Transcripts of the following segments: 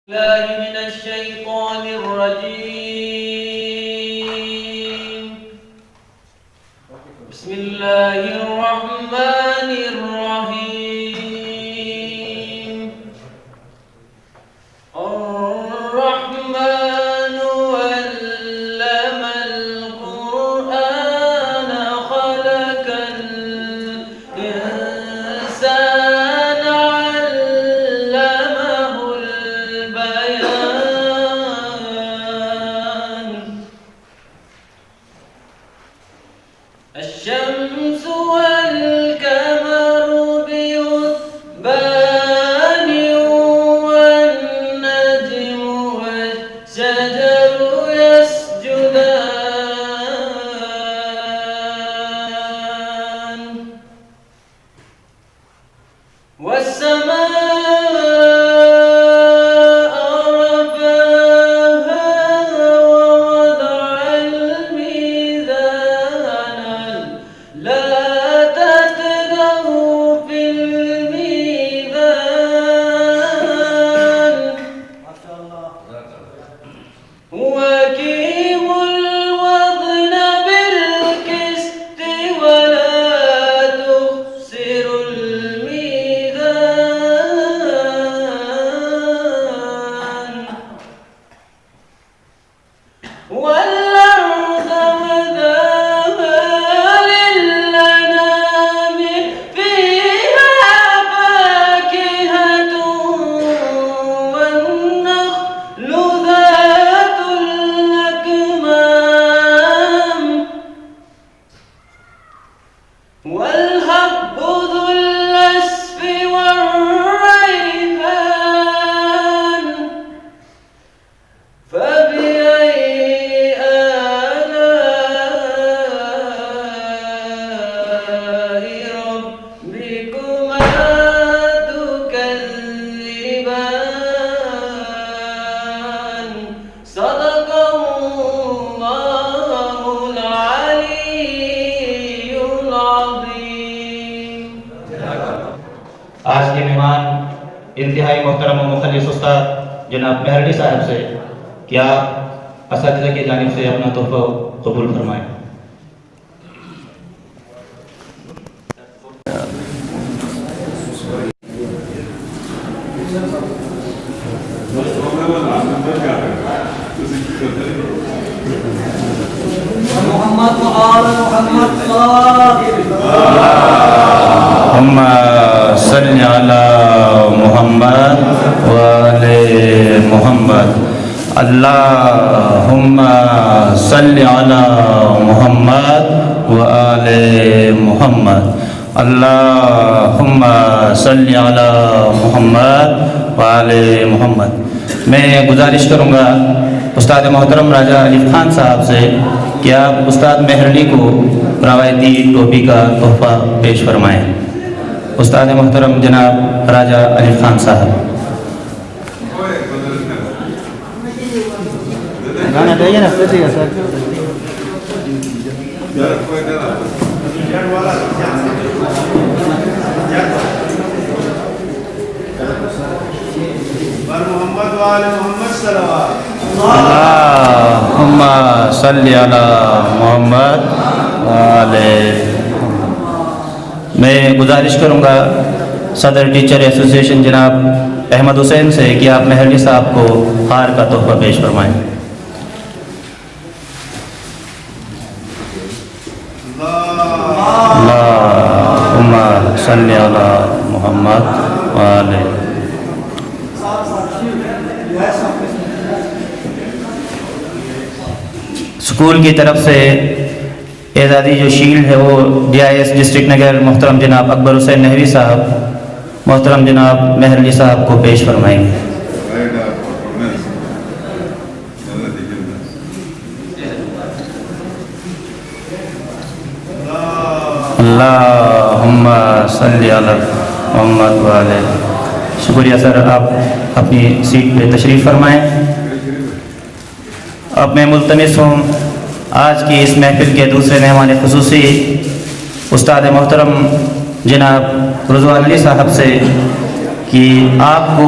الله من الشيطان الرجيم. بسم الله الرحمن الرحيم. الرحمن علم القرآن خلق الإنسان علمه البيان. الشمس والقمر بحسبان والنجم والشجر يسجدان والسماء رفعها ووضع الميزان لا تطغوا في الميزان وأقيموا الوزن بالقسط ولا تخسروا الميزان والأرض مداها للأنام فيها فاكهة والنخل ذات الأكمام والحب ذو العصف والريحان فبأي آلاء ربكما تكذبان صدق الله العلي العظيم. آج کے مہمان انتہائی محترم و مخلص استاد جناب مہرلی صاحب سے کیا اساتذہ کی جانب سے اپنا تحفہ قبول فرمائیں. محمد وآل محمد اللہم صلی علی محمد وآل محمد. اللہم صلی علی محمد وآل محمد. اللہم صلی علی محمد وآل محمد. میں گزارش کروں گا استاد محترم راجہ علی خان صاحب سے کہ آپ استاد مہرلی کو روایتی ٹوپی کا تحفہ پیش فرمائیں. استاد محترم جناب راجہ علی خان صاحب. گانا گائیے نا سر. محمد وآل محمد صلوات. اللہم صلی علی محمد وآل محمد. میں گزارش کروں گا صدر ٹیچر ایسوسیشن جناب احمد حسین سے کہ آپ مہرلی صاحب کو ہار کا تحفہ پیش فرمائیں. اللہم صلی علی محمد وآل. اسکول کی طرف سے اعزازی جو شیلڈ ہے وہ D I S district Nagar محترم جناب اکبر حسین نہوی صاحب محترم جناب مہرلی صاحب کو پیش فرمائیں گے. اللہم صلی علی محمد وآلہ. شکریہ سر، آپ اپنی سیٹ پہ تشریف فرمائیں. اب میں ملتمس ہوں آج کی اس محفل کے دوسرے مہمان خصوصی استاد محترم جناب رضوان علی صاحب سے کہ آپ کو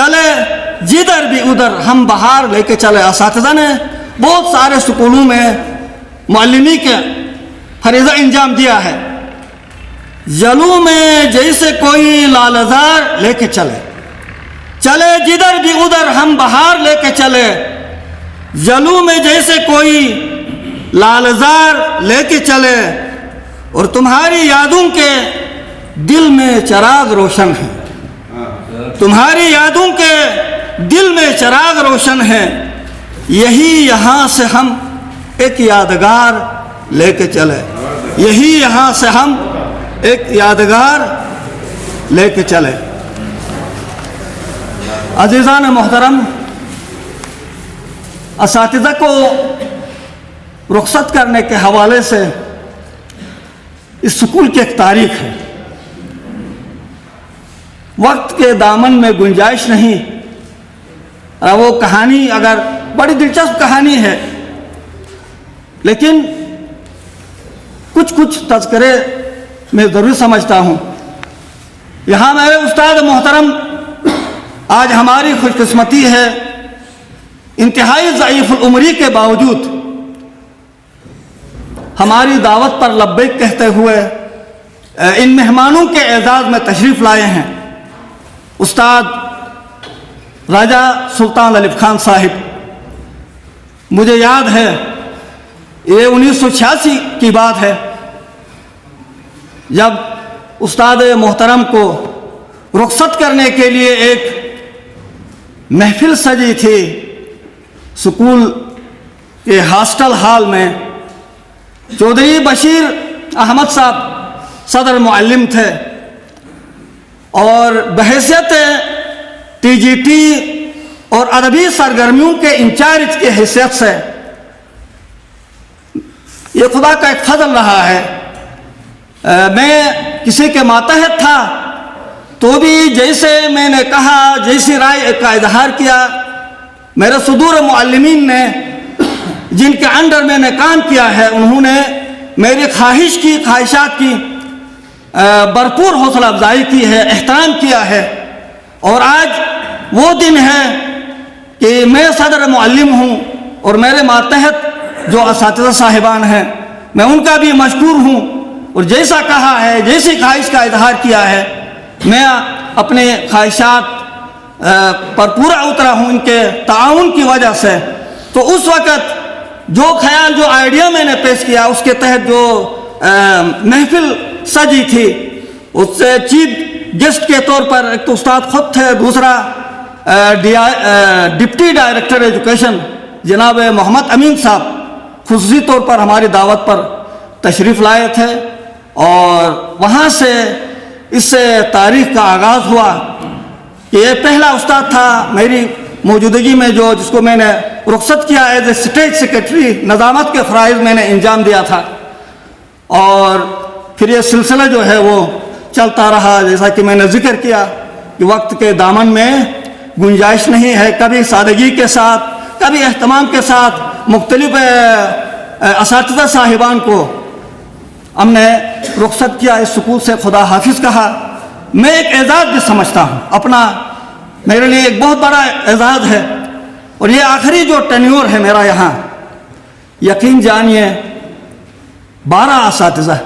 چلے جدھر بھی ادھر ہم بہار لے کے چلے. اساتذہ نے بہت سارے سکولوں میں معلمی کے فریضہ انجام دیا ہے. جلو میں جیسے کوئی لالزار لے کے چلے جدھر بھی ادھر ہم بہار لے کے چلے. جلو میں جیسے کوئی لالزار لے کے چلے اور تمہاری یادوں کے دل میں چراغ روشن ہے. تمہاری یادوں کے دل میں چراغ روشن ہے. یہی یہاں سے ہم ایک یادگار لے کے چلے. یہی یہاں سے ہم ایک یادگار لے کے چلے. عزیزان محترم، اساتذہ کو رخصت کرنے کے حوالے سے اس سکول کی ایک تاریخ ہے. وقت کے دامن میں گنجائش نہیں. وہ کہانی اگر بڑی دلچسپ کہانی ہے، لیکن کچھ تذکرے میں ضرور سمجھتا ہوں. یہاں میرے استاد محترم، آج ہماری خوش قسمتی ہے انتہائی ضعیف العمری کے باوجود ہماری دعوت پر لبیک کہتے ہوئے ان مہمانوں کے اعزاز میں تشریف لائے ہیں. استاد راجہ سلطان لطیف خان صاحب. مجھے یاد ہے یہ 1986 کی بات ہے جب استاد محترم کو رخصت کرنے کے لیے ایک محفل سجی تھی سکول کے ہاسٹل ہال میں. چودھری بشیر احمد صاحب صدر معلم تھے اور بحیثیت ٹی جی ٹی اور ادبی سرگرمیوں کے انچارج کی حیثیت سے یہ خدا کا ایک فضل رہا ہے. میں کسی کے ماتحت تھا تو بھی جیسے میں نے کہا، جیسی رائے کا اظہار کیا، میرے صدور معلمین نے جن کے انڈر میں نے کام کیا ہے انہوں نے میری خواہشات کی بھرپور حوصلہ افزائی کی ہے، احترام کیا ہے. اور آج وہ دن ہے کہ میں صدر معلم ہوں اور میرے ماتحت جو اساتذہ صاحبان ہیں میں ان کا بھی مشکور ہوں. اور جیسا کہا ہے، جیسی خواہش کا اظہار کیا ہے، میں اپنے خواہشات پر پورا اترا ہوں ان کے تعاون کی وجہ سے. تو اس وقت جو خیال، جو آئیڈیا میں نے پیش کیا، اس کے تحت جو محفل سجی تھی، اس سے چیف گیسٹ کے طور پر ایک تو استاد خود تھے، دوسرا ڈپٹی ڈائریکٹر ایجوکیشن جناب محمد امین صاحب خصوصی طور پر ہماری دعوت پر تشریف لائے تھے. اور وہاں سے اس تاریخ کا آغاز ہوا کہ یہ پہلا استاد تھا میری موجودگی میں جس کو میں نے رخصت کیا ایز اے اسٹیٹ سیکرٹری. نظامت کے فرائض میں نے انجام دیا تھا اور پھر یہ سلسلہ جو ہے وہ چلتا رہا. جیسا کہ میں نے ذکر کیا کہ وقت کے دامن میں گنجائش نہیں ہے. کبھی سادگی کے ساتھ، کبھی اہتمام کے ساتھ مختلف اساتذہ صاحبان کو ہم نے رخصت کیا، اس سکول سے خدا حافظ کہا. میں ایک اعزاز بھی سمجھتا ہوں اپنا، میرے لیے ایک بہت بڑا اعزاز ہے. اور یہ آخری جو ٹینیور ہے میرا یہاں، یقین جانیے 12 اساتذہ،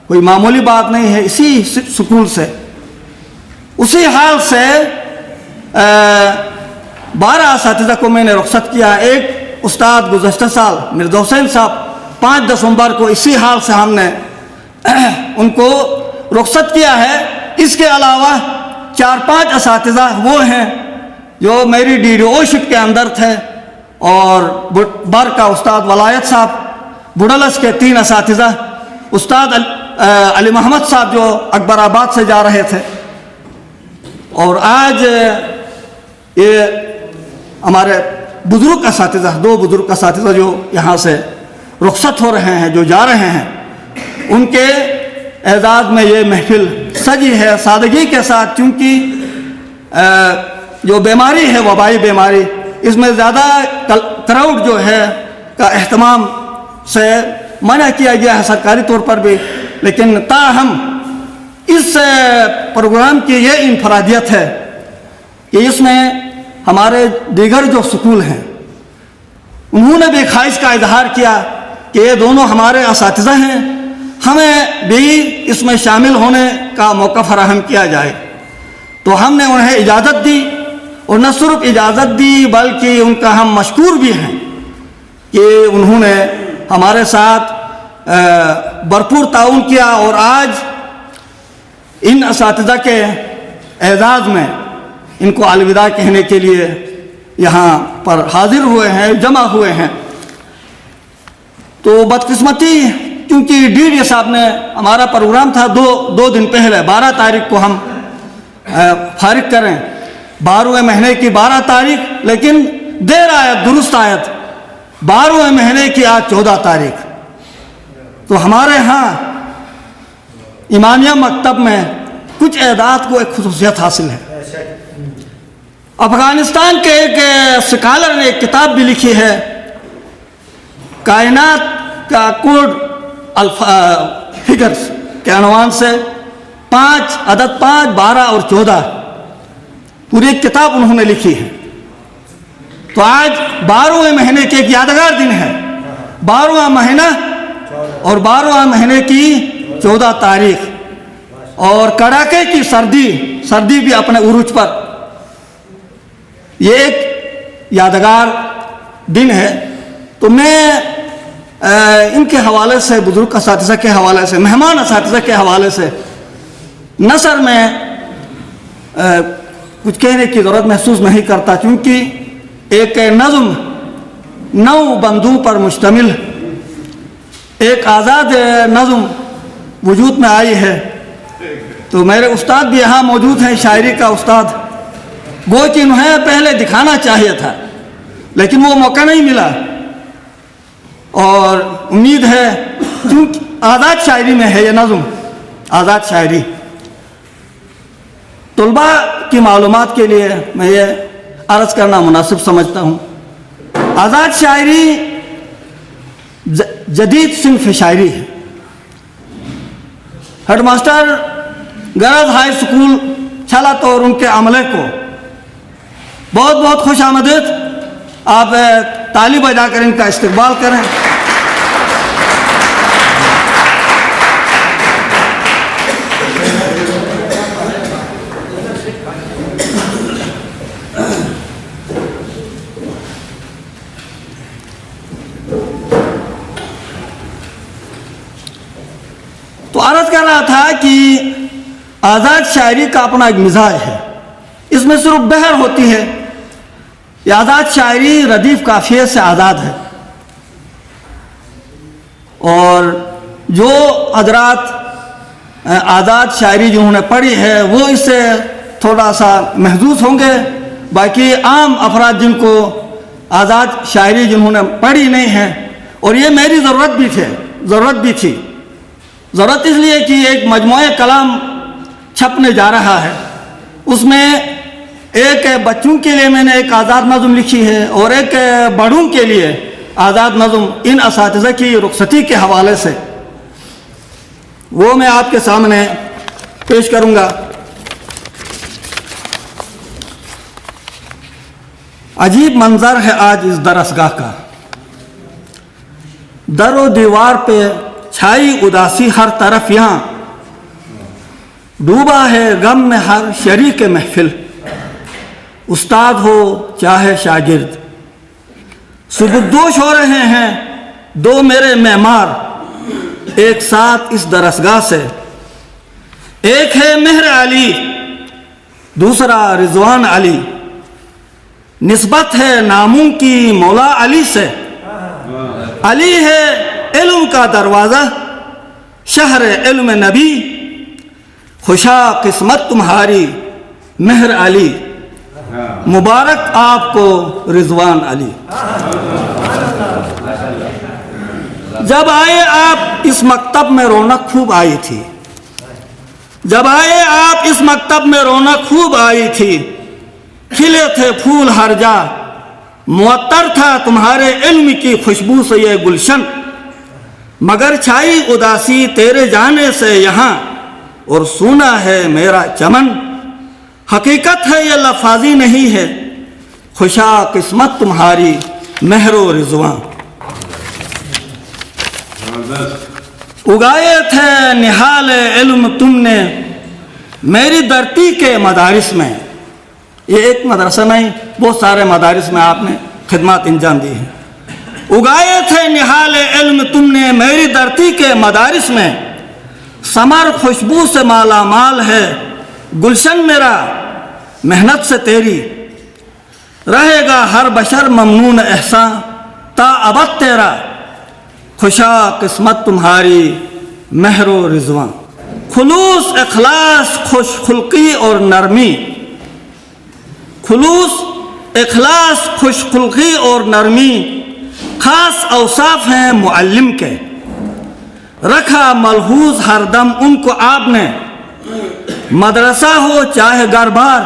کوئی معمولی بات نہیں ہے. اسی سکول سے، اسی حال سے 12 اساتذہ کو میں نے رخصت کیا. ایک استاد گزشتہ سال مرزا حسین صاحب 5 دسمبر کو اسی حال سے ہم نے ان کو رخصت کیا ہے. اس کے علاوہ 4-5 اساتذہ وہ ہیں جو میری ڈی ڈی او شپ کے اندر تھے، اور بر کا استاد ولایت صاحب، بڑلس کے 3 اساتذہ، استاد علی محمد صاحب جو اکبر آباد سے جا رہے تھے. اور آج یہ ہمارے بزرگ اساتذہ، 2 بزرگ اساتذہ جو یہاں سے رخصت ہو رہے ہیں، جو جا رہے ہیں، ان کے اعزاز میں یہ محفل سجی ہے سادگی کے ساتھ. کیونکہ جو بیماری ہے، وبائی بیماری، اس میں زیادہ کراؤڈ جو ہے کا اہتمام سے منع کیا گیا ہے سرکاری طور پر بھی. لیکن تاہم اس پروگرام کی یہ انفرادیت ہے کہ اس میں ہمارے دیگر جو سکول ہیں انہوں نے بھی خواہش کا اظہار کیا کہ یہ دونوں ہمارے اساتذہ ہیں، ہمیں بھی اس میں شامل ہونے کا موقع فراہم کیا جائے۔ تو ہم نے انہیں اجازت دی، اور نہ صرف اجازت دی بلکہ ان کا ہم مشکور بھی ہیں کہ انہوں نے ہمارے ساتھ بھرپور تعاون کیا، اور آج ان اساتذہ کے اعزاز میں ان کو الوداع کہنے کے لیے یہاں پر حاضر ہوئے ہیں، جمع ہوئے ہیں۔ تو بدقسمتی کیونکہ ڈی ڈی صاحب نے ہمارا پروگرام تھا دو دن پہلے 12 تاریخ کو ہم فارغ کریں، 12ویں مہینے کی 12 تاریخ، لیکن دیر آیت درست آیت 12ویں مہینے کی آج 14 تاریخ۔ تو ہمارے ہاں امامیہ مکتب میں کچھ اعداد کو ایک خصوصیت حاصل ہے۔ افغانستان کے ایک سکالر نے ایک کتاب بھی لکھی ہے، کائنات کا کوڈ فگرز کے عنوان سے 5 عدد 5، 12 اور 14 پوری ایک کتاب انہوں نے لکھی ہے۔ تو آج 12ویں مہینے کے ایک یادگار دن ہے، 12واں مہینہ اور 12واں مہینے کی 14 تاریخ، اور کڑاکے کی سردی بھی اپنے عروج پر، یہ ایک یادگار دن ہے۔ تو میں ان کے حوالے سے، بزرگ اساتذہ کے حوالے سے، مہمان اساتذہ کے حوالے سے نثر میں کچھ کہنے کی ضرورت محسوس نہیں کرتا، کیونکہ ایک نظم 9 بندوں پر مشتمل ایک آزاد نظم وجود میں آئی ہے۔ تو میرے استاد بھی یہاں موجود ہیں، شاعری کا استاد، وہ کہ انہیں پہلے دکھانا چاہیے تھا لیکن وہ موقع نہیں ملا، اور امید ہے کیونکہ آزاد شاعری میں ہے یہ نظم، آزاد شاعری۔ طلباء کی معلومات کے لیے میں یہ عرض کرنا مناسب سمجھتا ہوں، آزاد شاعری جدید صنف شاعری ہے۔ ہیڈ ماسٹر غرض ہائی اسکول چھلت اور ان کے عملے کو بہت بہت خوش آمدید، آپ تالی بجا کر ان کا استقبال کریں۔ تو عرض کر رہا تھا کہ آزاد شاعری کا اپنا ایک مزاج ہے، اس میں صرف بحر ہوتی ہے۔ یہ آزاد شاعری ردیف قافیے سے آزاد ہے، اور جو حضرات آزاد شاعری جنہوں نے پڑھی ہے وہ اس سے تھوڑا سا محظوظ ہوں گے، باقی عام افراد جن کو آزاد شاعری جنہوں نے پڑھی نہیں ہے، اور یہ میری ضرورت بھی تھی ضرورت اس لیے کہ ایک مجموعہ کلام چھپنے جا رہا ہے، اس میں ایک بچوں کے لیے میں نے ایک آزاد نظم لکھی ہے، اور ایک بڑوں کے لیے آزاد نظم ان اساتذہ کی رخصتی کے حوالے سے، وہ میں آپ کے سامنے پیش کروں گا۔ عجیب منظر ہے آج اس درسگاہ کا، در و دیوار پہ چھائی اداسی ہر طرف، یہاں ڈوبا ہے غم میں ہر شریک محفل، استاد ہو چاہے شاگرد، سبکدوش ہو رہے ہیں 2 میرے معمار ایک ساتھ اس درسگاہ سے، ایک ہے مہر علی دوسرا رضوان علی، نسبت ہے ناموں کی مولا علی سے، علی ہے علم کا دروازہ شہر علم نبی، خوشا قسمت تمہاری مہر علی، مبارک آپ کو رضوان علی۔ جب آئے آپ اس مکتب میں رونق خوب آئی تھی، جب آئے آپ اس مکتب میں رونق خوب آئی تھی، کھلے تھے پھول ہر جا، معطر تھا تمہارے علم کی خوشبو سے یہ گلشن، مگر چھائی اداسی تیرے جانے سے یہاں، اور سونا ہے میرا چمن، حقیقت ہے یہ لفاظی نہیں ہے، خوشا قسمت تمہاری مہر و رضوان۔ اگائے تھے نہال علم تم نے میری دھرتی کے مدارس میں، یہ ایک مدرسہ نہیں، بہت سارے مدارس میں آپ نے خدمات انجام دی ہیں۔ اگائے تھے نہال علم تم نے میری دھرتی کے مدارس میں، ثمر خوشبو سے مالا مال ہے گلشن میرا محنت سے تیری، رہے گا ہر بشر ممنون احسان تا ابد تیرا، خوشا قسمت تمہاری مہر و رضوان۔ خلوص اخلاص خوش خلقی اور نرمی، خلوص اخلاص خوش خلقی اور نرمی خاص اوصاف ہیں معلم کے، رکھا ملحوظ ہر دم ان کو آپ نے، مدرسہ ہو چاہے گھر بار،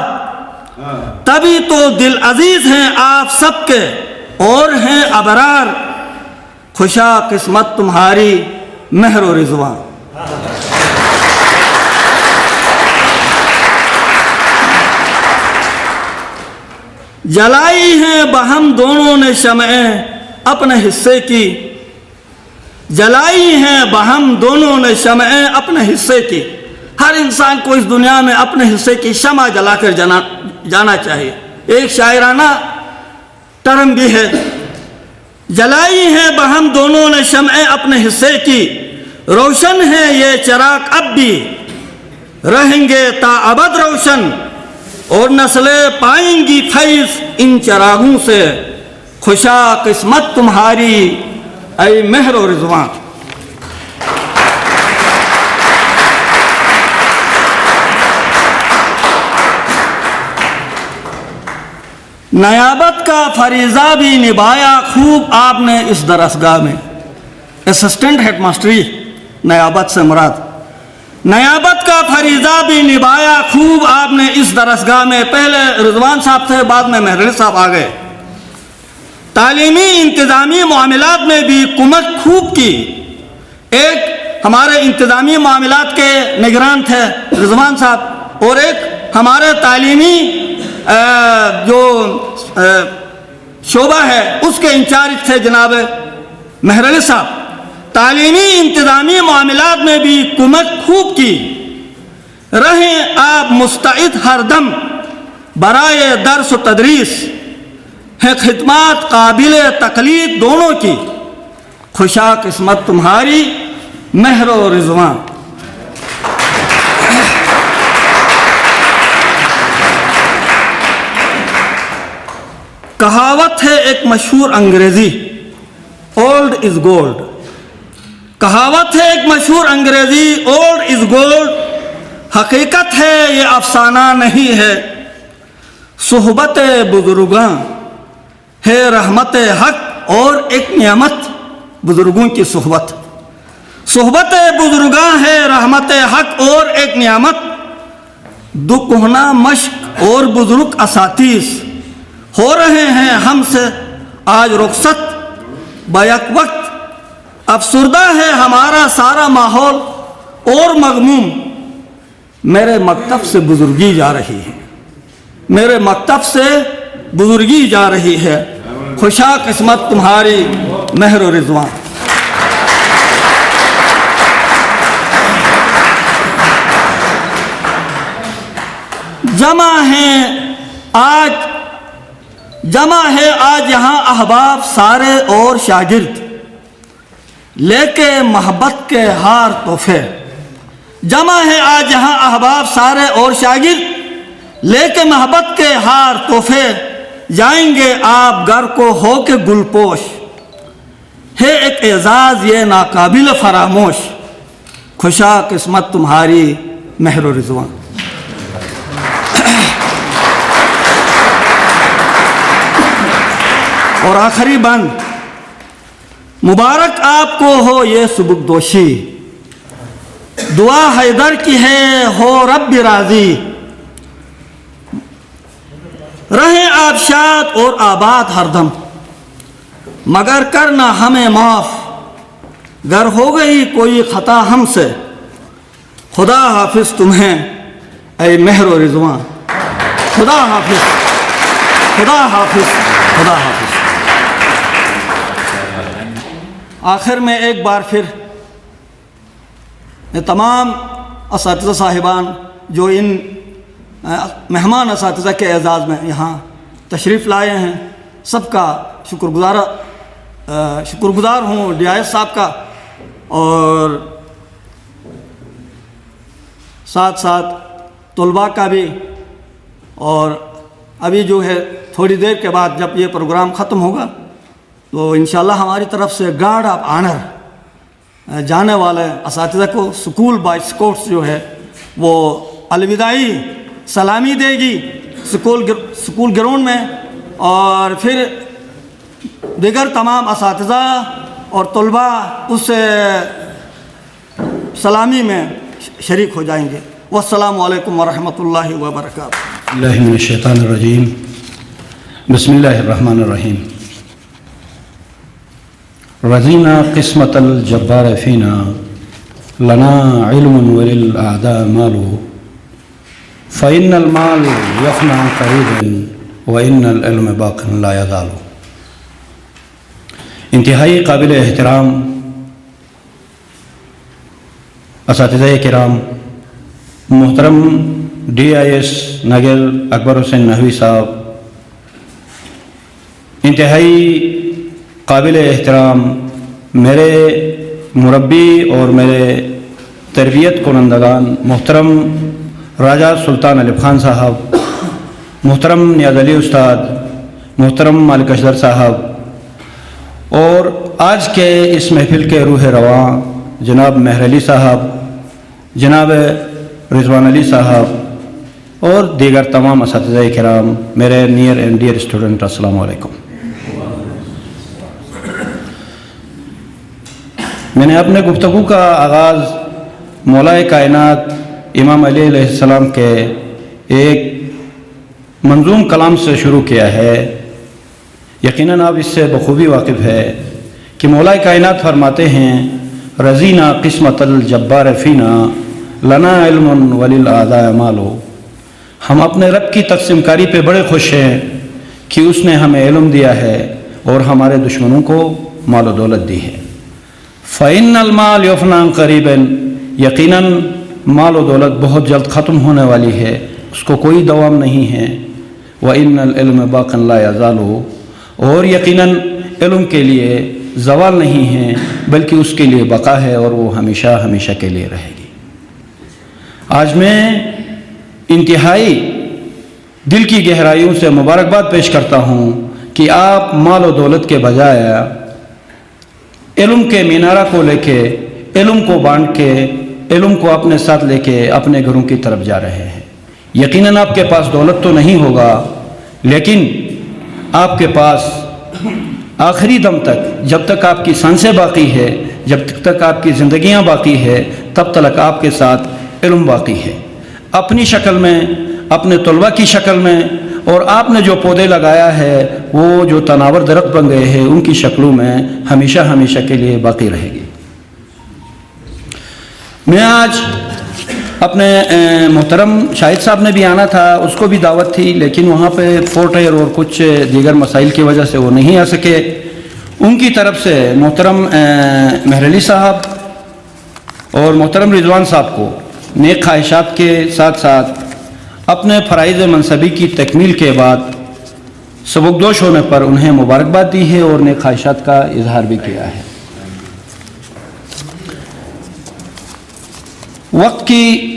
تبھی تو دل عزیز ہیں آپ سب کے اور ہیں ابرار، خوشا قسمت تمہاری مہر و رضوان۔ جلائی ہیں بہم دونوں نے شمعیں اپنے حصے کی، جلائی ہیں بہم دونوں نے شمعیں اپنے حصے کی، ہر انسان کو اس دنیا میں اپنے حصے کی شمع جلا کر جانا چاہیے۔ ایک شاعرانہ ٹرم بھی ہے، جلائی ہیں بہم دونوں نے شمعیں اپنے حصے کی، روشن ہے یہ چراغ اب بھی رہیں گے تا ابد روشن، اور نسلیں پائیں گی فیض ان چراغوں سے، خوشا قسمت تمہاری اے مہر و رضوان۔ نیابت کا فریضہ بھی نبھایا خوب آپ نے اس درسگاہ میں، اسسٹنٹ ہیڈ ماسٹری نیابت سے مراد، نیابت کا فریضہ بھی نبھایا خوب آپ نے اس درسگاہ میں، پہلے رضوان صاحب تھے بعد میں مہر صاحب آ گئے، تعلیمی انتظامی معاملات میں بھی کمک خوب کی، ایک ہمارے انتظامی معاملات کے نگران تھے رضوان صاحب، اور ایک ہمارے تعلیمی جو شعبہ ہے اس کے انچارج تھے جناب مہر علی صاحب، تعلیمی انتظامی معاملات میں بھی کمک خوب کی، رہیں آپ مستعد ہر دم برائے درس و تدریس، ہے خدمات قابل تقلید دونوں کی، خوشا قسمت تمہاری مہر و رضوان۔ کہاوت ہے ایک مشہور انگریزی، اولڈ از گولڈ، کہاوت ہے ایک مشہور انگریزی اولڈ از گولڈ، حقیقت ہے یہ افسانہ نہیں ہے، صحبت بزرگاں ہے رحمت حق اور ایک نعمت، بزرگوں کی صحبت، صحبت بزرگاں ہے رحمت حق اور ایک نعمت، دو کہنا مشق اور بزرگ اساتذ ہو رہے ہیں ہم سے آج رخصت، بیک وقت افسردہ ہے ہمارا سارا ماحول اور مغموم، میرے مکتب سے بزرگی جا رہی ہے، میرے مکتب سے بزرگی جا رہی ہے، خوشا قسمت تمہاری مہر و رضوان۔ جمع ہے آج یہاں احباب سارے اور شاگرد، لے کے محبت کے ہار تحفے، جمع ہے آج یہاں احباب سارے اور شاگرد، لے کے محبت کے ہار تحفے، جائیں گے آپ گھر کو ہو کے گل پوش، ہے ایک اعزاز یہ ناقابل فراموش، خوشا قسمت تمہاری مہر و رضوان۔ اور آخری بند، مبارک آپ کو ہو یہ سبک دوشی، دعا حیدر کی ہے ہو رب راضی، رہیں آپ شاد اور آباد ہر دم، مگر کرنا ہمیں معاف، گر ہو گئی کوئی خطا ہم سے، خدا حافظ تمہیں اے مہر و رضوان۔ خدا حافظ، خدا حافظ، خدا حافظ۔ آخر میں ایک بار پھر میں تمام اساتذہ صاحبان جو ان مہمان اساتذہ کے اعزاز میں یہاں تشریف لائے ہیں، سب کا شکر گزار ہوں، ڈی آئی ایس صاحب کا، اور ساتھ ساتھ طلباء کا بھی۔ اور ابھی جو ہے تھوڑی دیر کے بعد جب یہ پروگرام ختم ہوگا تو انشاءاللہ ہماری طرف سے گارڈ آف آنر جانے والے اساتذہ کو اسکول بائی اسکاؤٹس جو ہے وہ الوداعی سلامی دے گی اسکول گراؤنڈ میں، اور پھر دیگر تمام اساتذہ اور طلباء اس سلامی میں شریک ہو جائیں گے۔ والسلام علیکم ورحمۃ اللہ وبرکاتہ۔ اللہ من الشیطان الرجیم، بسم اللہ الرحمن الرحیم۔ رضینا قسمت الجبار فینا لنا علم وللأعداء مال فإن المال يفنى قریبا وإن العلم باق لا يزال۔ انتہائی قابل احترام اساتذہ کرام، محترم ڈی آئی ایس نگر اکبر حسین نحوی صاحب، انتہائی قابل احترام میرے مربی اور میرے تربیت کنندگان، محترم راجہ سلطان علی خان صاحب، محترم نیاز علی استاد، محترم مالک اشدر صاحب، اور آج کے اس محفل کے روح رواں جناب مہر علی صاحب، جناب رضوان علی صاحب، اور دیگر تمام اساتذہ کرام، میرے نیئر اینڈ ڈیئر اسٹوڈنٹ، السلام علیکم۔ میں نے اپنے گفتگو کا آغاز مولا کائنات امام علی علیہ السلام کے ایک منظوم کلام سے شروع کیا ہے۔ یقیناً آپ اس سے بخوبی واقف ہے کہ مولا کائنات فرماتے ہیں رضینا قسمت الجبار فینا لنا علم وللأعداء مال۔ ہم اپنے رب کی تقسیم کاری پہ بڑے خوش ہیں کہ اس نے ہمیں علم دیا ہے اور ہمارے دشمنوں کو مال و دولت دی ہے۔ فإن المال يفنى قریبا، یقیناً مال و دولت بہت جلد ختم ہونے والی ہے، اس کو کوئی دوام نہیں ہے۔ وإن العلم باق لا يزال، اور یقیناً علم کے لیے زوال نہیں ہے بلکہ اس کے لیے بقا ہے اور وہ ہمیشہ ہمیشہ کے لیے رہے گی۔ آج میں انتہائی دل کی گہرائیوں سے مبارکباد پیش کرتا ہوں کہ آپ مال و دولت کے بجائے علم کے مینارہ کو لے کے، علم کو بانٹ کے، علم کو اپنے ساتھ لے کے اپنے گھروں کی طرف جا رہے ہیں۔ یقیناً آپ کے پاس دولت تو نہیں ہوگا، لیکن آپ کے پاس آخری دم تک، جب تک آپ کی سانسیں باقی ہے، جب تک آپ کی زندگیاں باقی ہے، تب تک آپ کے ساتھ علم باقی ہے، اپنی شکل میں، اپنے طلباء کی شکل میں، اور آپ نے جو پودے لگایا ہے وہ جو تناور درخت بن گئے ہیں ان کی شکلوں میں ہمیشہ ہمیشہ کے لیے باقی رہے گی۔ میں آج اپنے محترم شاہد صاحب نے بھی آنا تھا، اس کو بھی دعوت تھی، لیکن وہاں پہ فورٹر اور کچھ دیگر مسائل کی وجہ سے وہ نہیں آ سکے۔ ان کی طرف سے محترم مہر علی صاحب اور محترم رضوان صاحب کو نیک خواہشات کے ساتھ ساتھ اپنے فرائض منصبی کی تکمیل کے بعد سبکدوش ہونے پر انہیں مبارکباد دی ہے اور نیک خواہشات کا اظہار بھی کیا ہے۔ وقت کی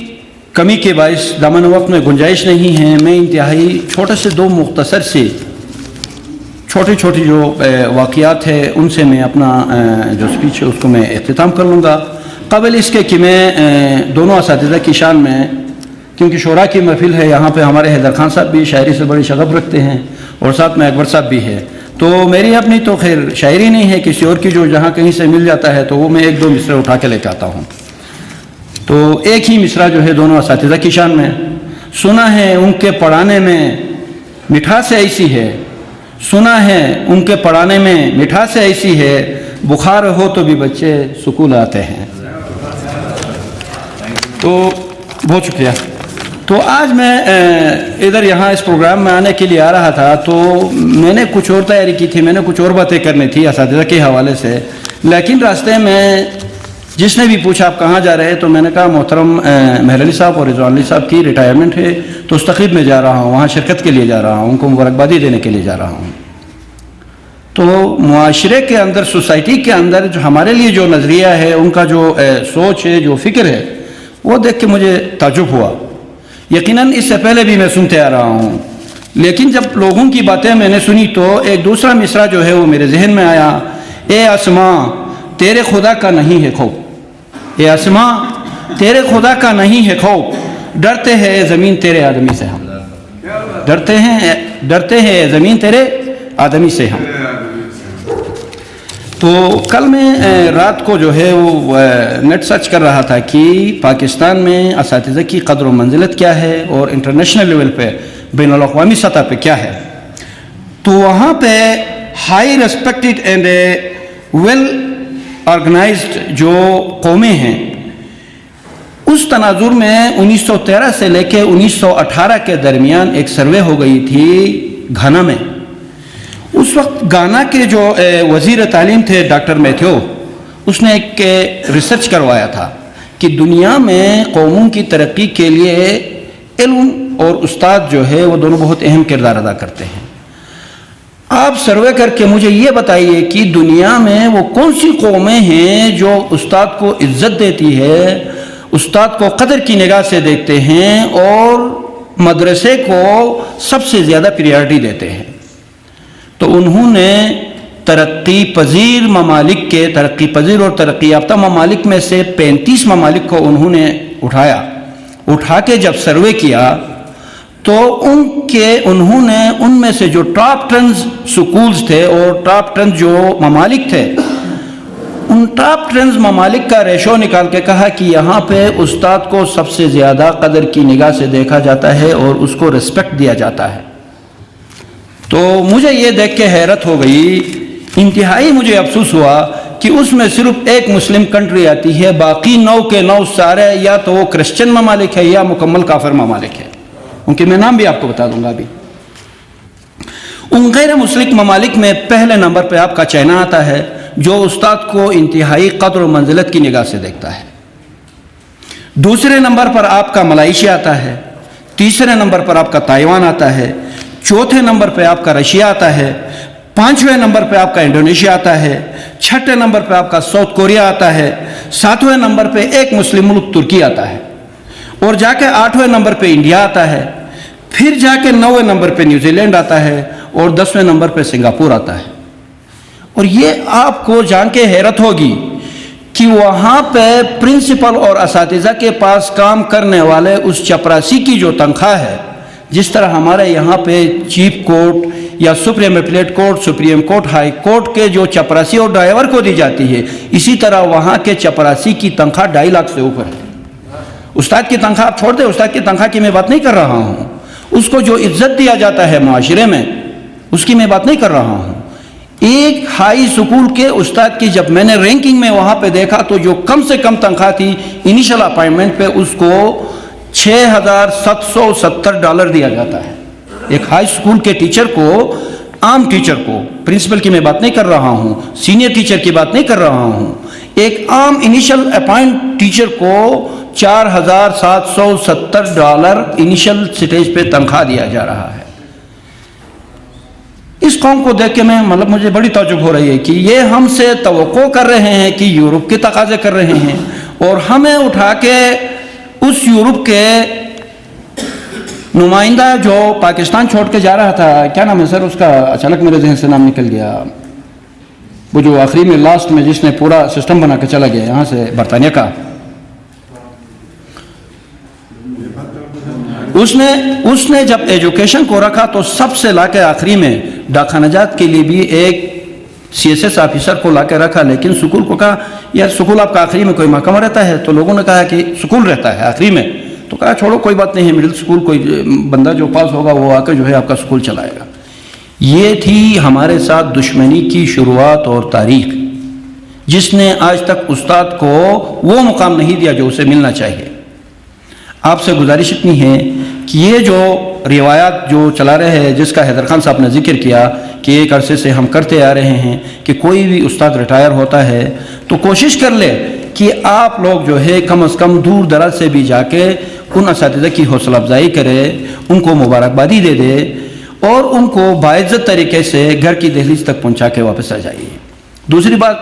کمی کے باعث دامن وقت میں گنجائش نہیں ہے، میں انتہائی چھوٹے سے دو مختصر سے چھوٹی چھوٹی جو واقعات ہیں ان سے میں اپنا جو سپیچ ہے اس کو میں اختتام کر لوں گا۔ قبل اس کے کہ میں دونوں اساتذہ کی شان میں، کیونکہ شعراء کی محفل ہے، یہاں پہ ہمارے حیدر خان صاحب بھی شاعری سے بڑی شغف رکھتے ہیں اور ساتھ میں اکبر صاحب بھی ہے، تو میری اپنی تو خیر شاعری نہیں ہے، کسی اور کی جو جہاں کہیں سے مل جاتا ہے تو وہ میں ایک دو مصرے اٹھا کے لے کے آتا ہوں۔ تو ایک ہی مصرع جو ہے دونوں اساتذہ کی شان میں، سنا ہے ان کے پڑھانے میں مٹھاس ایسی ہے، سنا ہے ان کے پڑھانے میں مٹھاس ایسی ہے، بخار ہو تو بھی بچے سکول آتے ہیں۔ تو بہت شکریہ۔ تو آج میں ادھر یہاں اس پروگرام میں آنے کے لیے آ رہا تھا، تو میں نے کچھ اور تیاری کی تھی، میں نے کچھ اور باتیں کرنی تھی اساتذہ کے حوالے سے، لیکن راستے میں جس نے بھی پوچھا آپ کہاں جا رہے ہیں، تو میں نے کہا محترم مہر علی صاحب اور رضوان علی صاحب کی ریٹائرمنٹ ہے تو اس تقریب میں جا رہا ہوں، وہاں شرکت کے لیے جا رہا ہوں، ان کو مبارکبادی دینے کے لیے جا رہا ہوں۔ تو معاشرے کے اندر، سوسائٹی کے اندر جو ہمارے لیے جو نظریہ ہے، ان کا جو سوچ ہے، جو فکر ہے، وہ دیکھ کے مجھے تعجب ہوا۔ یقیناً اس سے پہلے بھی میں سنتے آ رہا ہوں، لیکن جب لوگوں کی باتیں میں نے سنی تو ایک دوسرا مصرع جو ہے وہ میرے ذہن میں آیا، اے آسماں تیرے خدا کا نہیں ہے خوف، اے آسماں تیرے خدا کا نہیں ہے خوف، ڈرتے ہیں اے زمین تیرے آدمی سے ہم، ڈرتے ہیں اے زمین تیرے آدمی سے ہم۔ تو کل میں رات کو جو ہے وہ نیٹ سرچ کر رہا تھا کہ پاکستان میں اساتذہ کی قدر و منزلت کیا ہے اور انٹرنیشنل لیول پہ، بین الاقوامی سطح پہ کیا ہے۔ تو وہاں پہ high respected and well organised جو قومیں ہیں، اس تناظر میں 1913 سے لے کے 1918 کے درمیان ایک سروے ہو گئی تھی گھانا میں۔ اس وقت گانا کے جو وزیر تعلیم تھے ڈاکٹر میتھیو، اس نے ایک ریسرچ کروایا تھا کہ دنیا میں قوموں کی ترقی کے لیے علم اور استاد جو ہے وہ دونوں بہت اہم کردار ادا کرتے ہیں۔ آپ سروے کر کے مجھے یہ بتائیے کہ دنیا میں وہ کون سی قومیں ہیں جو استاد کو عزت دیتی ہے، استاد کو قدر کی نگاہ سے دیکھتے ہیں اور مدرسے کو سب سے زیادہ پریارٹی دیتے ہیں۔ تو انہوں نے ترقی پذیر ممالک کے، ترقی پذیر اور ترقی یافتہ ممالک میں سے 35 ممالک کو انہوں نے اٹھا کے جب سروے کیا تو انہوں نے ان میں سے جو ٹاپ 10 سکولز تھے اور ٹاپ 10 جو ممالک تھے، ان ٹاپ 10 ممالک کا ریشو نکال کے کہا کہ یہاں پہ استاد کو سب سے زیادہ قدر کی نگاہ سے دیکھا جاتا ہے اور اس کو ریسپیکٹ دیا جاتا ہے۔ تو مجھے یہ دیکھ کے حیرت ہو گئی، انتہائی مجھے افسوس ہوا کہ اس میں صرف ایک مسلم کنٹری آتی ہے، باقی 9 کے 9 سارے یا تو وہ کرسچن ممالک ہے یا مکمل کافر ممالک ہے، ان کے میں نام بھی آپ کو بتا دوں گا ابھی۔ ان غیر مسلم ممالک میں پہلے نمبر پہ آپ کا چائنا آتا ہے، جو استاد کو انتہائی قدر و منزلت کی نگاہ سے دیکھتا ہے۔ دوسرے نمبر پر آپ کا ملائیشیا آتا ہے، تیسرے نمبر پر آپ کا تائیوان آتا ہے، چوتھے نمبر پہ آپ کا رشیا آتا ہے، 5ویں نمبر پہ آپ کا انڈونیشیا آتا ہے، 6 نمبر پہ آپ کا ساؤتھ کوریا آتا ہے، 7ویں نمبر پہ ایک مسلم ملک ترکی آتا ہے، اور جا کے 8ویں نمبر پہ انڈیا آتا ہے، پھر جا کے 9ویں نمبر پہ نیوزی لینڈ آتا ہے، اور 10ویں نمبر پہ سنگاپور آتا ہے۔ اور یہ آپ کو جان کے حیرت ہوگی کہ وہاں پہ پرنسپل اور اساتذہ کے پاس کام کرنے والے اس چپراسی کی جو تنخواہ ہے، جس طرح ہمارے یہاں پہ چیف کورٹ یا supreme appellate court, supreme court, high court کے جو چپراسی اور ڈرائیور کو دی جاتی ہے، اسی طرح وہاں کے چپراسی کی تنخواہ 2.5 لاکھ سے اوپر ہے۔ استاد کی تنخواہ آپ چھوڑ دیں، استاد کی تنخواہ کی میں بات نہیں کر رہا ہوں، اس کو جو عزت دیا جاتا ہے معاشرے میں، اس کی میں بات نہیں کر رہا ہوں۔ ایک ہائی اسکول کے استاد کی جب میں نے رینکنگ میں وہاں پہ دیکھا تو جو کم سے کم تنخواہ تھی انیشل اپائنٹمنٹ پہ، اس کو $6,770 دیا جاتا ہے۔ ایک ہائی اسکول کے ٹیچر کو، عام ٹیچر کو، پرنسپل کی میں بات نہیں کر رہا ہوں، سینئر ٹیچر کی بات نہیں کر رہا ہوں، ایک عام انیشل اپائنٹ ٹیچر کو $4,770 انیشل سٹیج پہ تنخواہ دیا جا رہا ہے۔ اس قوم کو دیکھ کے مجھے بڑی تعجب ہو رہی ہے کہ یہ ہم سے توقع کر رہے ہیں کہ یورپ کے تقاضے کر رہے ہیں، اور ہمیں اٹھا کے اس یورپ کے نمائندہ جو پاکستان چھوڑ کے جا رہا تھا، کیا نام ہے سر اس کا، اچانک میرے ذہن سے نام نکل گیا، وہ جو آخری میں لاسٹ میں جس نے پورا سسٹم بنا کے چلا گیا یہاں سے، برطانیہ کا، اس نے جب ایجوکیشن کو رکھا تو سب سے لا کے آخری میں ڈاکہ نجات کے لیے بھی ایک CSS آفیسر کو لا کے رکھا، لیکن سکول کو کہا یار سکول آپ کا آخری میں کوئی محکمہ رہتا ہے، تو لوگوں نے کہا کہ سکول رہتا ہے آخری میں، تو کہا چھوڑو کوئی بات نہیں ہے، مڈل سکول کوئی بندہ جو پاس ہوگا وہ آ کے جو ہے آپ کا سکول چلائے گا۔ یہ تھی ہمارے ساتھ دشمنی کی شروعات اور تاریخ، جس نے آج تک استاد کو وہ مقام نہیں دیا جو اسے ملنا چاہیے۔ آپ سے گزارش اتنی ہے کہ یہ جو روایات جو چلا رہے ہیں، جس کا حیدر خان صاحب نے ذکر کیا کہ ایک عرصے سے ہم کرتے آ رہے ہیں کہ کوئی بھی استاد ریٹائر ہوتا ہے تو کوشش کر لے کہ آپ لوگ جو ہے کم از کم دور دراز سے بھی جا کے ان اساتذہ کی حوصلہ افزائی کرے، ان کو مبارکبادی دے دے اور ان کو باعزت طریقے سے گھر کی دہلیز تک پہنچا کے واپس آ جائیے۔ دوسری بات،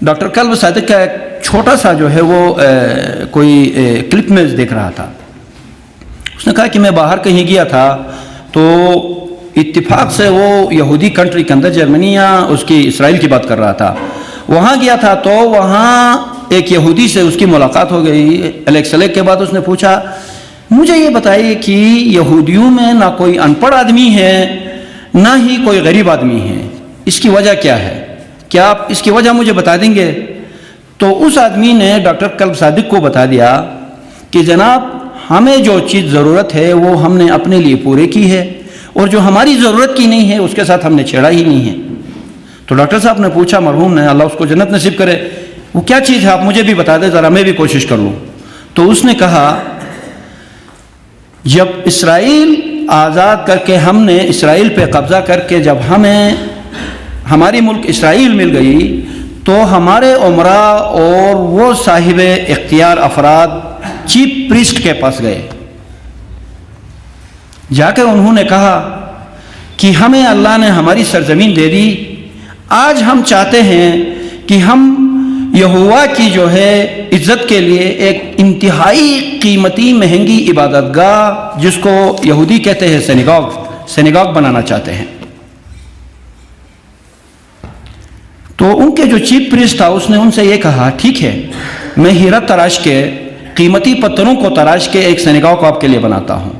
ڈاکٹر کلب صادق کا ایک چھوٹا سا جو ہے وہ کوئی کلپ میں دیکھ رہا تھا۔ اس نے کہا کہ میں باہر کہیں گیا تھا تو اتفاق سے وہ یہودی کنٹری کے اندر، جرمنی یا اس کی اسرائیل کی بات کر رہا تھا، وہاں گیا تھا تو وہاں ایک یہودی سے اس کی ملاقات ہو گئی۔ الیکسلیک کے بعد اس نے پوچھا مجھے یہ بتائیے کہ یہودیوں میں نہ کوئی ان پڑھ آدمی ہے نہ ہی کوئی غریب آدمی ہے، اس کی وجہ کیا ہے؟ کیا آپ اس کی وجہ مجھے بتا دیں گے؟ تو اس آدمی نے ڈاکٹر کلب صادق کو بتا دیا کہ جناب ہمیں جو چیز ضرورت ہے وہ ہم نے اپنے لیے پورے کی ہے، اور جو ہماری ضرورت کی نہیں ہے اس کے ساتھ ہم نے چھیڑا ہی نہیں ہے۔ تو ڈاکٹر صاحب نے پوچھا مرحوم نے، اللہ اس کو جنت نصیب کرے، وہ کیا چیز ہے آپ مجھے بھی بتا دیں ذرا، میں بھی کوشش کر لوں۔ تو اس نے کہا جب اسرائیل آزاد کر کے ہم نے اسرائیل پہ قبضہ کر کے جب ہمیں ہماری ملک اسرائیل مل گئی تو ہمارے عمرا اور وہ صاحب اختیار افراد چیف پریسٹ کے پاس گئے، جا کے انہوں نے کہا کہ ہمیں اللہ نے ہماری سرزمین دے دی، آج ہم چاہتے ہیں کہ ہم یہوہ کی جو ہے عزت کے لیے ایک انتہائی قیمتی مہنگی عبادت گاہ جس کو یہودی کہتے ہیں سینیگاگ بنانا چاہتے ہیں۔ تو ان کے جو چیف پریسٹ تھا اس نے ان سے یہ کہا ٹھیک ہے، میں ہیرا تراش کے قیمتی پتھروں کو تراش کے ایک سینیگاگ کو آپ کے لیے بناتا ہوں،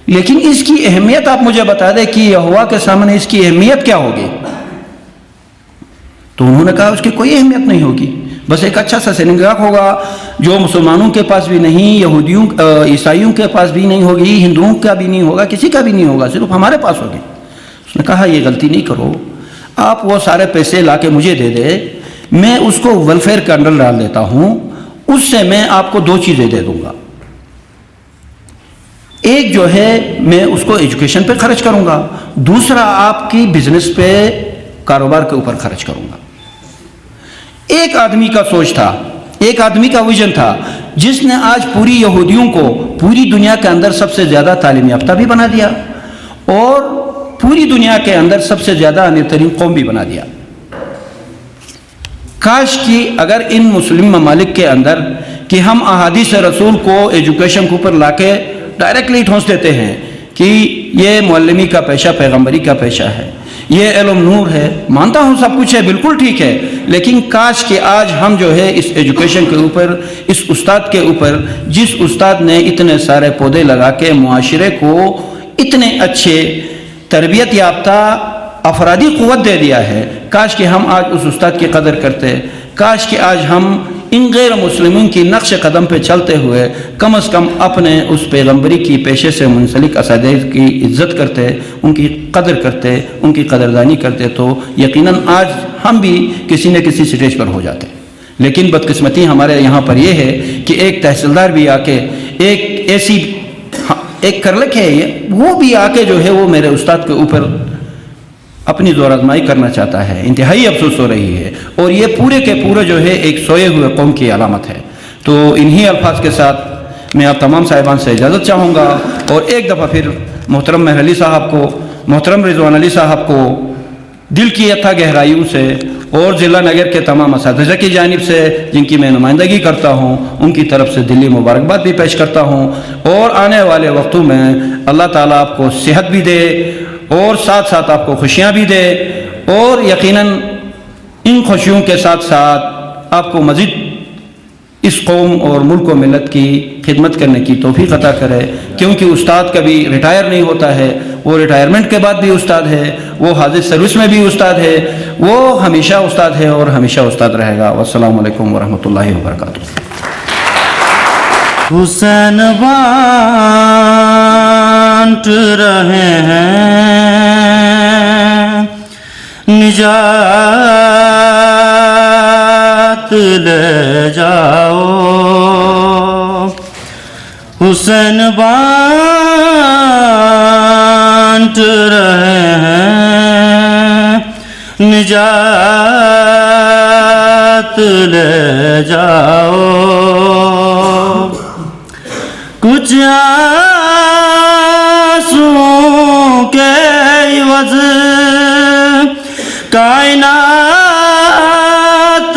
لیکن اس کی اہمیت آپ مجھے بتا دیں کہ یہوہ کے سامنے اس کی اہمیت کیا ہوگی؟ تو انہوں نے کہا اس کی کوئی اہمیت نہیں ہوگی، بس ایک اچھا سا سینیگاگ ہوگا جو مسلمانوں کے پاس بھی نہیں، یہودیوں عیسائیوں کے پاس بھی نہیں ہوگی، ہندوؤں کا بھی نہیں ہوگا، کسی کا بھی نہیں ہوگا، صرف ہمارے پاس ہوگی۔ اس نے کہا یہ غلطی نہیں کرو، آپ وہ سارے پیسے لا کے مجھے دے دے، میں اس کو ویلفیئر کے انڈر ڈال دیتا ہوں، اس سے میں آپ کو دو چیزیں دے دوں گا، ایک جو ہے میں اس کو ایجوکیشن پہ خرچ کروں گا، دوسرا آپ کی بزنس پہ، کاروبار کے اوپر خرچ کروں گا۔ ایک آدمی کا سوچ تھا، ایک آدمی کا ویژن تھا جس نے آج پوری یہودیوں کو پوری دنیا کے اندر سب سے زیادہ تعلیم یافتہ بھی بنا دیا اور پوری دنیا کے اندر سب سے زیادہ امیر ترین قوم بھی بنا دیا۔ کاش کہ اگر ان مسلم ممالک کے اندر کہ ہم احادیث رسول کو ایجوکیشن کے اوپر لا کے ڈائریکٹلی ٹھونس دیتے ہیں کہ یہ معلمی کا پیشہ پیغمبری کا پیشہ ہے، یہ علم نور ہے، مانتا ہوں سب کچھ ہے، بالکل ٹھیک ہے، لیکن کاش کہ آج ہم جو ہے اس ایجوکیشن کے اوپر، اس استاد کے اوپر جس استاد نے اتنے سارے پودے لگا کے معاشرے کو اتنے اچھے تربیت یافتہ افرادی قوت دے دیا ہے، کاش کہ ہم آج اس استاد کی قدر کرتے، کاش کہ آج ہم ان غیر مسلمین کی نقش قدم پہ چلتے ہوئے کم از کم اپنے اس پیغمبری کی پیشے سے منسلک اساتذہ کی عزت کرتے، ان کی قدر کرتے، ان کی قدردانی کرتے، تو یقیناً آج ہم بھی کسی نہ کسی سٹیج پر ہو جاتے۔ لیکن بدقسمتی ہمارے یہاں پر یہ ہے کہ ایک تحصیلدار بھی آ کے، ایک کرلک ہے وہ بھی آ کے جو ہے وہ میرے استاد کے اوپر اپنی زور آزمائی کرنا چاہتا ہے، انتہائی افسوس ہو رہی ہے، اور یہ پورے کے پورے جو ہے ایک سوئے ہوئے قوم کی علامت ہے۔ تو انہی الفاظ کے ساتھ میں آپ تمام صاحبان سے اجازت چاہوں گا، اور ایک دفعہ پھر محترم مہر علی صاحب کو، محترم رضوان علی صاحب کو دل کی اتھا گہرائیوں سے اور ضلع نگر کے تمام اساتذہ کی جانب سے جن کی میں نمائندگی کرتا ہوں ان کی طرف سے دلی مبارکباد بھی پیش کرتا ہوں، اور آنے والے وقتوں میں اللہ تعالیٰ آپ کو صحت بھی دے اور ساتھ ساتھ آپ کو خوشیاں بھی دے، اور یقیناً ان خوشیوں کے ساتھ ساتھ آپ کو مزید اس قوم اور ملک و ملت کی خدمت کرنے کی توفیق عطا کرے، کیونکہ استاد کبھی ریٹائر نہیں ہوتا ہے، وہ ریٹائرمنٹ کے بعد بھی استاد ہے، وہ حاضر سروس میں بھی استاد ہے، وہ ہمیشہ استاد ہے اور ہمیشہ استاد رہے گا۔ والسلام علیکم ورحمۃ اللہ وبرکاتہ۔ حسین بانٹ رہے ہیں نجات لے جاؤ، حسین بانٹ رہے ہیں نجات لے جاؤ کچھ آنسوں کے عوض کائنات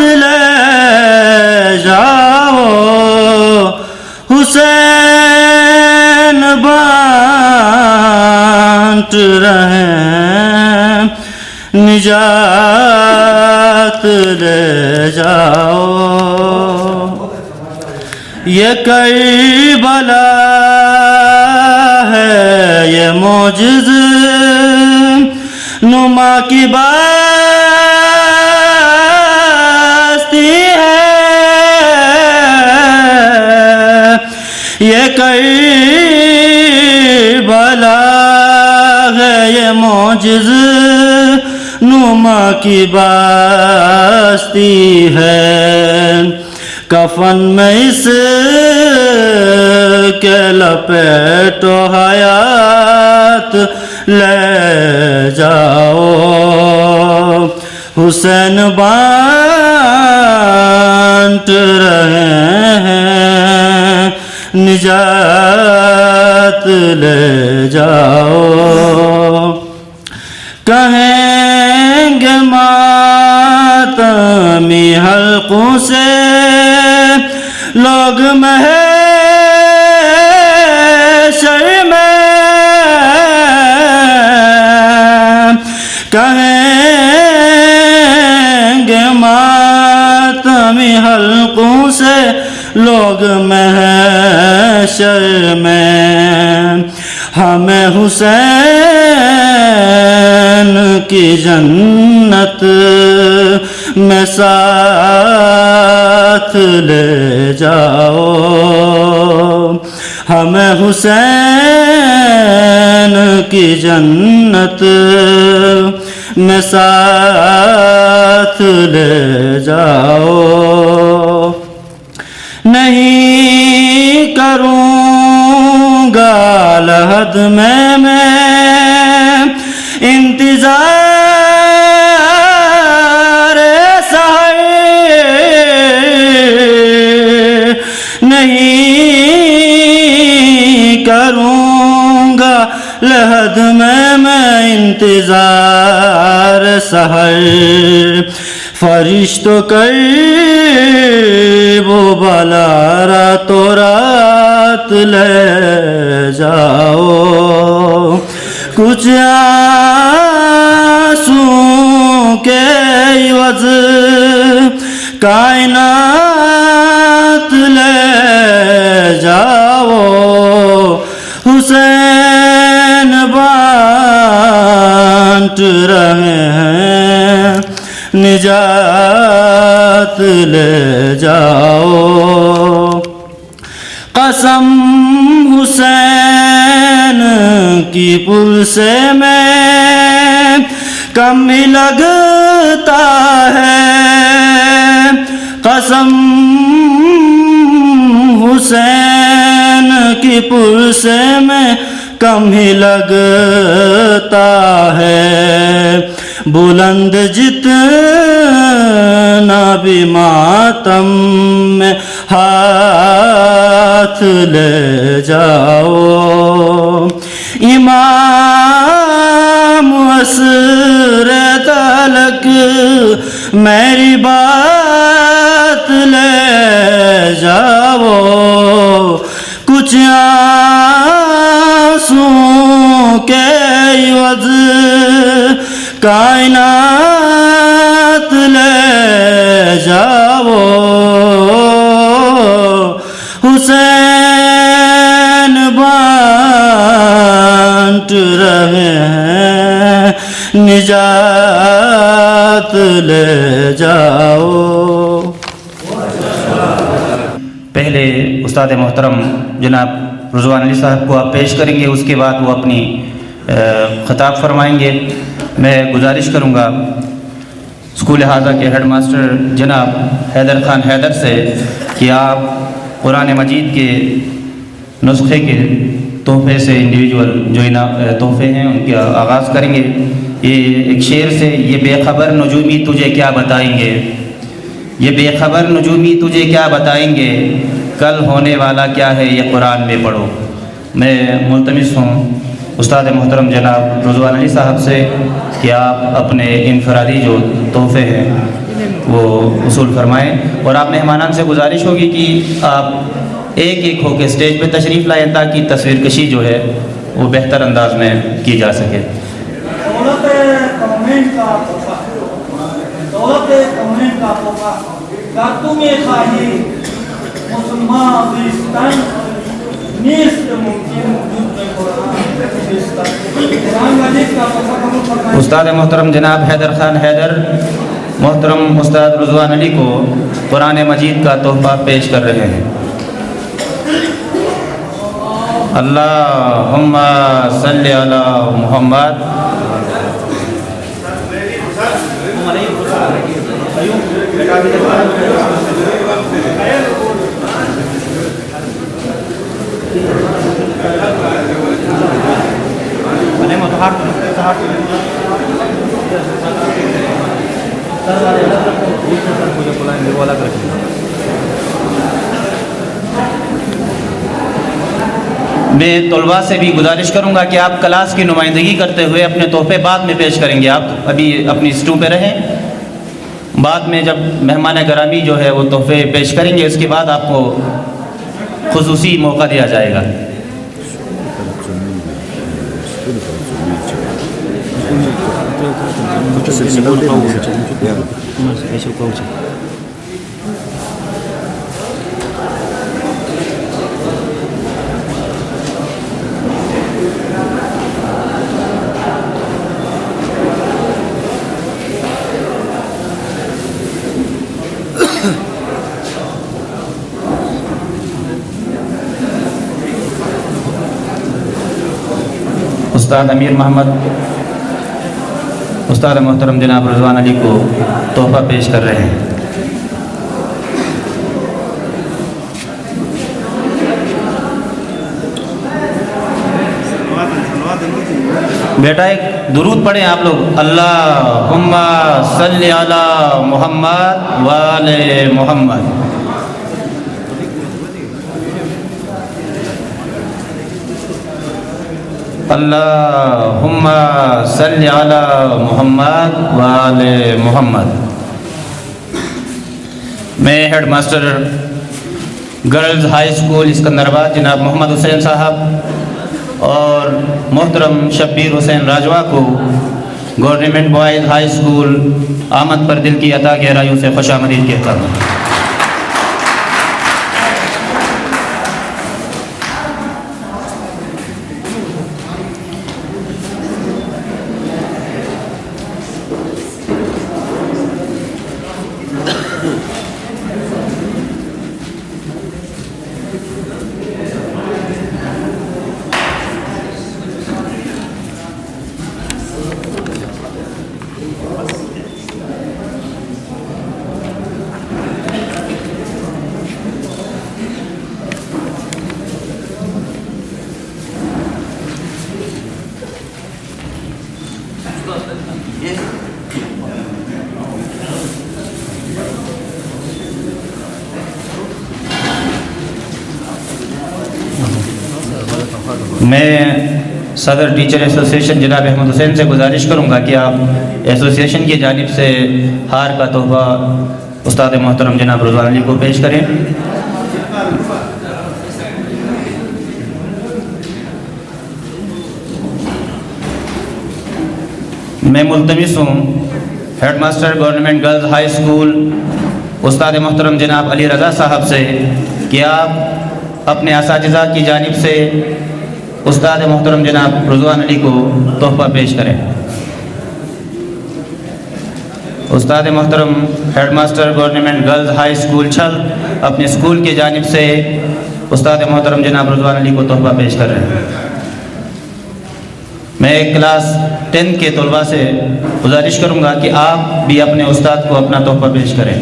لے جاؤ حسین بانٹ رہے ہیں نجات لے جاؤ یہ کربلا ہے یہ معجز نما کی بستی ہے یہ کربلا ہے یہ معجز نما کی بستی ہے کفن میں اس کے لپیٹو حیات لے جاؤ حسین بانٹ رہے ہیں نجات لے جاؤ کہیں گے ماتمی حلقوں سے لوگ محشر میں کہیں گے ماتمی حلقوں سے لوگ محشر میں ہمیں حسین کی جنت میں ساتھ لے جاؤ ہمیں حسین کی جنت میں ساتھ لے جاؤ نہیں کروں گا لحد میں انتظار سحر نہیں کروں گا لحد میں انتظار سحر فرشتوں کرب و بلا راتوں رات لے جاؤ کچھ آنسوں کے عوض کائنات لے جاؤ حسین بانٹ رہے ہیں نجات لے جاؤ قسم حسین کی پلسے میں کم ہی لگتا ہے قسم حسین کی پلسے میں کم ہی لگتا ہے بلند جتنا بھی ماتم میں ہاتھ لے جاؤ امام عصر تلک میری بات لے جاؤ کچھ آنسوں کے عوض کائنات لے جاؤ حسین بانٹ رہے ہیں نجات لے جاؤ پہلے استاد محترم جناب رضوان علی صاحب کو آپ پیش کریں گے اس کے بعد وہ اپنی خطاب فرمائیں گے میں گزارش کروں گا اسکول حاضہ کے ہیڈ ماسٹر جناب حیدر خان حیدر سے کہ آپ قرآن مجید کے نسخے کے تحفے سے انڈیویجول جو تحفے ہیں ان کا آغاز کریں گے. یہ ایک شعر سے: یہ بے خبر نجومی تجھے کیا بتائیں گے، یہ بے خبر نجومی تجھے کیا بتائیں گے، کل ہونے والا کیا ہے یہ قرآن میں پڑھو. میں ملتمس ہوں استاد محترم جناب رضوان علی صاحب سے کہ آپ اپنے انفرادی جو تحفے ہیں وہ وصول فرمائیں، اور آپ مہمانان سے گزارش ہوگی کہ آپ ایک ایک ہو کے اسٹیج پہ تشریف لائیں تاکہ تصویر کشی جو ہے وہ بہتر انداز میں کی جا سکے. دولت کمنٹ کا تحفہ، دولت کمنٹ کا تحفہ، کارتوں میں خواہی مسلمان افغانستان نیست ممکن وجود میں قرآن مجید کا تحفہ قبول فرمائیں. استاد محترم جناب حیدر خان حیدر محترم استاد رضوان علی کو قرآن مجید کا تحفہ پیش کر رہے ہیں. اللہم صلی علی محمد. میں طلباء سے بھی گزارش کروں گا کہ آپ کلاس کی نمائندگی کرتے ہوئے اپنے تحفے بعد میں پیش کریں گے. آپ ابھی اپنی سٹو پہ رہیں، بعد میں جب مہمان گرامی جو ہے وہ تحفے پیش کریں گے اس کے بعد آپ کو خصوصی موقع دیا جائے گا. استاد امیر محمد استاد محترم جناب رضوان علی کو تحفہ پیش کر رہے ہیں. بیٹا ایک درود پڑھیں آپ لوگ. اللہم صلی علی محمد وآل محمد. اللہم صلی علی محمد وآل محمد. میں head master girls high school Sikandarabad جناب محمد حسین صاحب اور محترم شبیر حسین راجوا کو گورنمنٹ بوائز ہائی اسکول آمد پر دل کی عطا گہرائیوں سے خوش آمدید کہتا ہوں. میں صدر ٹیچر ایسوسیشن جناب احمد حسین سے گزارش کروں گا کہ آپ ایسوسیشن کی جانب سے ہار کا تحفہ استاد محترم جناب رضوان علی کو پیش کریں. میں ملتمس ہوں head master government girls high school استاد محترم جناب علی رضا صاحب سے کہ آپ اپنے اساتذہ کی جانب سے استاد محترم جناب رضوان علی کو تحفہ پیش کریں. استاد محترم head master government girls high school چھل اپنے اسکول کی جانب سے استاد محترم جناب رضوان علی کو تحفہ پیش کر رہے ہیں. میں کلاس 10 کے طلباء سے گزارش کروں گا کہ آپ بھی اپنے استاد کو اپنا تحفہ پیش کریں.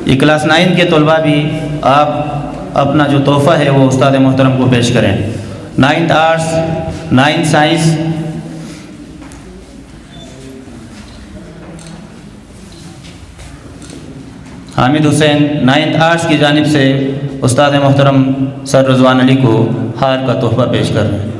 یہ کلاس 9 کے طلباء بھی آپ اپنا جو تحفہ ہے وہ استاد محترم کو پیش کریں. 9th arts, 9th science, Hamid Hussain 9th arts کی جانب سے استاد محترم سر رضوان علی کو ہار کا تحفہ پیش کر رہے ہیں.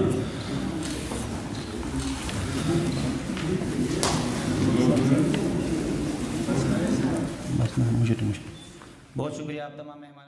بہت شکریہ آپ تمام مہمان.